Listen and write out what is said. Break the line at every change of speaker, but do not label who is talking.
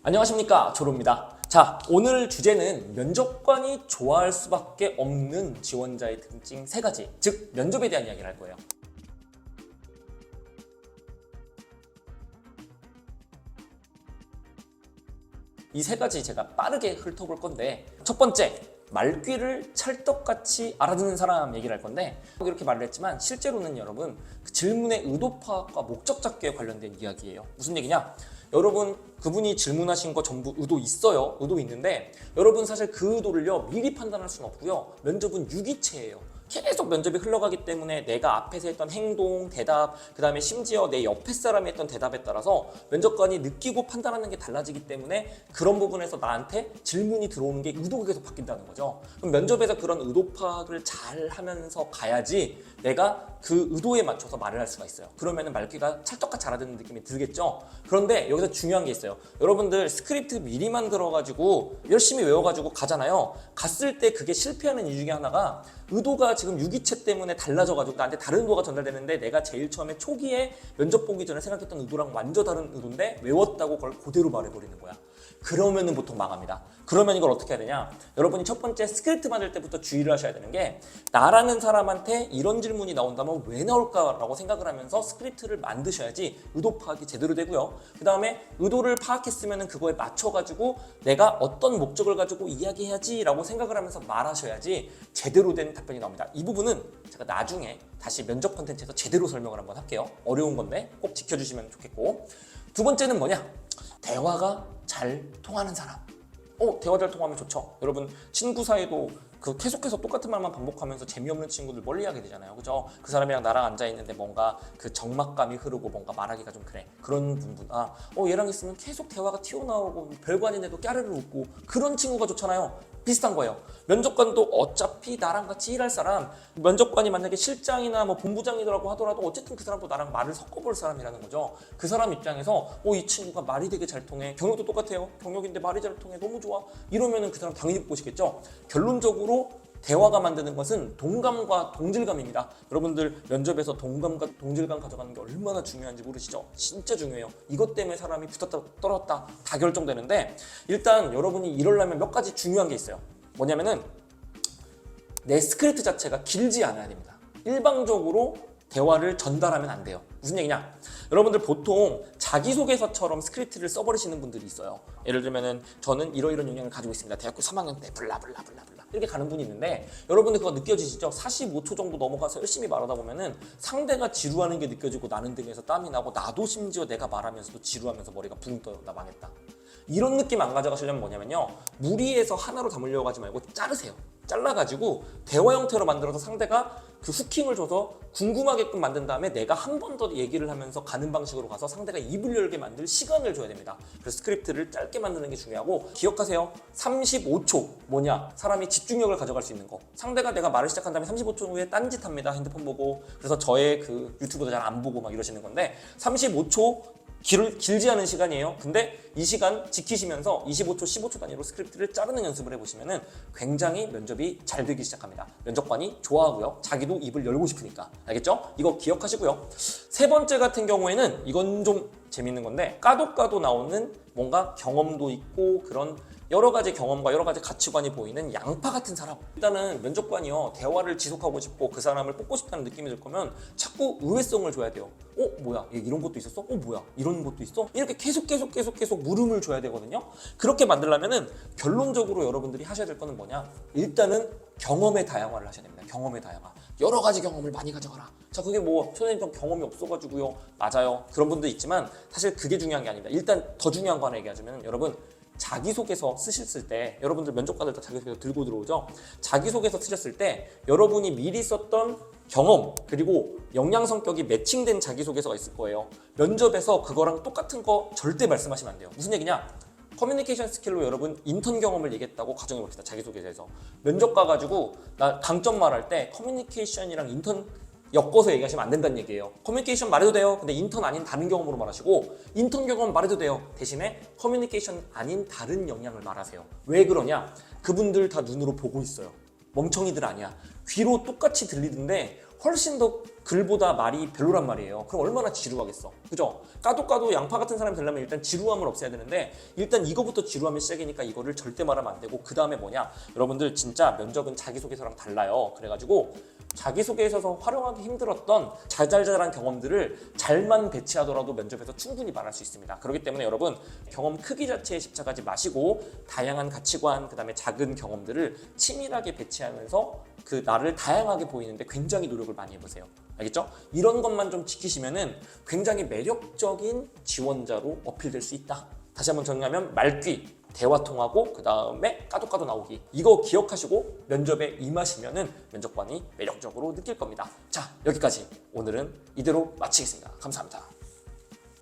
안녕하십니까, 조로입니다. 자, 오늘 주제는 면접관이 좋아할 수밖에 없는 지원자의 특징 3가지, 즉 면접에 대한 이야기를 할 거예요. 이 3가지 제가 빠르게 훑어볼 건데, 첫 번째, 말귀를 찰떡같이 알아듣는 사람 얘기를 할 건데, 이렇게 말을 했지만 실제로는 여러분 그 질문의 의도 파악과 목적 잡기에 관련된 이야기예요. 무슨 얘기냐? 여러분 그분이 질문하신 거 전부 의도 있어요. 의도 있는데 여러분 사실 그 의도를요 미리 판단할 수는 없고요. 면접은 유기체예요. 계속 면접이 흘러가기 때문에 내가 앞에서 했던 행동, 대답, 그 다음에 심지어 내 옆에 사람이 했던 대답에 따라서 면접관이 느끼고 판단하는 게 달라지기 때문에 그런 부분에서 나한테 질문이 들어오는 게 의도가 계속 바뀐다는 거죠. 그럼 면접에서 그런 의도 파악을 잘 하면서 가야지 내가 그 의도에 맞춰서 말을 할 수가 있어요. 그러면은 말귀가 찰떡같이 알아듣는 느낌이 들겠죠. 그런데 여기서 중요한 게 있어요. 여러분들 스크립트 미리 만들어가지고 열심히 외워가지고 가잖아요. 갔을 때 그게 실패하는 이유 중에 하나가 의도가 지금 유기체 때문에 달라져가지고 나한테 다른 의도가 전달되는데 내가 제일 처음에 초기에 면접 보기 전에 생각했던 의도랑 완전 다른 의도인데 외웠다고 그걸 그대로 말해버리는 거야. 그러면은 보통 망합니다. 그러면 이걸 어떻게 해야 되냐? 여러분이 첫 번째 스크립트 만들 때부터 주의를 하셔야 되는 게, 나라는 사람한테 이런 질문이 나온다면 왜 나올까라고 생각을 하면서 스크립트를 만드셔야지 의도 파악이 제대로 되고요. 그 다음에 의도를 파악했으면 그거에 맞춰가지고 내가 어떤 목적을 가지고 이야기해야지라고 생각을 하면서 말하셔야지 제대로 된 답변이 나옵니다. 이 부분은 제가 나중에 다시 면접 컨텐츠에서 제대로 설명을 한번 할게요. 어려운 건데 꼭 지켜주시면 좋겠고, 두 번째는 뭐냐? 대화가 잘 통하는 사람. 대화 잘 통하면 좋죠. 여러분 친구 사이도 그 계속해서 똑같은 말만 반복하면서 재미없는 친구들 멀리하게 되잖아요. 그죠? 그 사람이랑 나랑 앉아있는데 뭔가 그 적막감이 흐르고 뭔가 말하기가 좀 그래. 그런 부분. 얘랑 있으면 계속 대화가 튀어나오고 별거 아닌데도 까르르 웃고 그런 친구가 좋잖아요. 비슷한 거예요. 면접관도 어차피 나랑 같이 일할 사람, 면접관이 만약에 실장이나 뭐 본부장이라고 하더라도 어쨌든 그 사람도 나랑 말을 섞어볼 사람이라는 거죠. 그 사람 입장에서 이 친구가 말이 되게 잘 통해. 경력도 똑같아요. 경력인데 말이 잘 통해. 너무 좋아. 이러면은 그 사람 당연히 보시겠죠. 결론적으로 대화가 만드는 것은 동감과 동질감입니다. 여러분들 면접에서 동감과 동질감 가져가는 게 얼마나 중요한지 모르시죠? 진짜 중요해요. 이것 때문에 사람이 붙었다 떨어졌다 다 결정되는데, 일단 여러분이 이러려면 몇 가지 중요한 게 있어요. 뭐냐면은 내 스크립트 자체가 길지 않아야 됩니다. 일방적으로 대화를 전달하면 안 돼요. 무슨 얘기냐? 여러분들 보통 자기소개서처럼 스크립트를 써버리시는 분들이 있어요. 예를 들면은 저는 이러이런 역량을 가지고 있습니다. 대학교 3학년 때 블라블라블라블라 이렇게 가는 분이 있는데, 여러분들 그거 느껴지시죠? 45초 정도 넘어가서 열심히 말하다 보면은 상대가 지루하는 게 느껴지고 나는 등에서 땀이 나고 나도 심지어 내가 말하면서도 지루하면서 머리가 붕 떠요. 나 망했다. 이런 느낌 안 가져가시려면 뭐냐면요, 무리해서 하나로 담으려고 하지 말고 자르세요. 잘라가지고 대화 형태로 만들어서 상대가 그 후킹을 줘서 궁금하게끔 만든 다음에 내가 한 번 더 얘기를 하면서 가는 방식으로 가서 상대가 입을 열게 만들 시간을 줘야 됩니다. 그래서 스크립트를 짧게 만드는 게 중요하고, 기억하세요. 35초 뭐냐? 사람이 집중력을 가져갈 수 있는 거. 상대가 내가 말을 시작한 다음에 35초 후에 딴짓합니다. 핸드폰 보고. 그래서 저의 그 유튜브도 잘 안 보고 막 이러시는 건데, 35초 길지 않은 시간이에요. 근데 이 시간 지키시면서 25초, 15초 단위로 스크립트를 자르는 연습을 해보시면은 굉장히 면접이 잘 되기 시작합니다. 면접관이 좋아하고요. 자기도 입을 열고 싶으니까. 알겠죠? 이거 기억하시고요. 세 번째 같은 경우에는 이건 좀 재밌는 건데, 까도 나오는 뭔가 경험도 있고 그런 여러 가지 경험과 여러 가지 가치관이 보이는 양파 같은 사람. 일단은 면접관이요, 대화를 지속하고 싶고 그 사람을 뽑고 싶다는 느낌이 들 거면 자꾸 의외성을 줘야 돼요. 뭐야, 얘 이런 것도 있었어? 뭐야, 이런 것도 있어? 이렇게 계속 물음을 줘야 되거든요. 그렇게 만들려면은 결론적으로 여러분들이 하셔야 될 거는 뭐냐? 일단은 경험의 다양화를 하셔야 됩니다. 경험의 다양화. 여러 가지 경험을 많이 가져가라. 자, 그게 뭐 선생님 좀 경험이 없어가지고요. 맞아요. 그런 분도 있지만 사실 그게 중요한 게 아닙니다. 일단 더 중요한 거 하나 얘기하자면, 여러분 자기소개서 쓰셨을 때, 여러분들 면접관들 다 자기소개서 들고 들어오죠. 자기소개서 쓰셨을 때 여러분이 미리 썼던 경험 그리고 역량 성격이 매칭된 자기소개서가 있을 거예요. 면접에서 그거랑 똑같은 거 절대 말씀하시면 안 돼요. 무슨 얘기냐? 커뮤니케이션 스킬로 여러분 인턴 경험을 얘기했다고 가정해봅시다. 자기소개서에서 면접 가가지고 나 강점 말할 때 커뮤니케이션이랑 인턴 엮어서 얘기하시면 안 된다는 얘기예요. 커뮤니케이션 말해도 돼요. 근데 인턴 아닌 다른 경험으로 말하시고, 인턴 경험 말해도 돼요. 대신에 커뮤니케이션 아닌 다른 역량을 말하세요. 왜 그러냐? 그분들 다 눈으로 보고 있어요. 멍청이들 아니야. 귀로 똑같이 들리던데 훨씬 더 글보다 말이 별로란 말이에요. 그럼 얼마나 지루하겠어. 그죠? 까도 양파 같은 사람이 되려면 일단 지루함을 없애야 되는데 일단 이거부터 지루하면 시작이니까 이거를 절대 말하면 안 되고 그 다음에 뭐냐? 여러분들 진짜 면접은 자기소개서랑 달라요. 그래가지고 자기소개서에서 활용하기 힘들었던 자잘자잘한 경험들을 잘만 배치하더라도 면접에서 충분히 말할 수 있습니다. 그렇기 때문에 여러분 경험 크기 자체에 집착하지 마시고 다양한 가치관 그다음에 작은 경험들을 치밀하게 배치하면서 그 나를 다양하게 보이는데 굉장히 노력을 많이 해보세요. 알겠죠? 이런 것만 좀 지키시면은 굉장히 매력적인 지원자로 어필될 수 있다. 다시 한번 정리하면 말귀, 대화 통하고 그 다음에 까도 나오기 이거 기억하시고 면접에 임하시면은 면접관이 매력적으로 느낄 겁니다. 자 여기까지 오늘은 이대로 마치겠습니다. 감사합니다.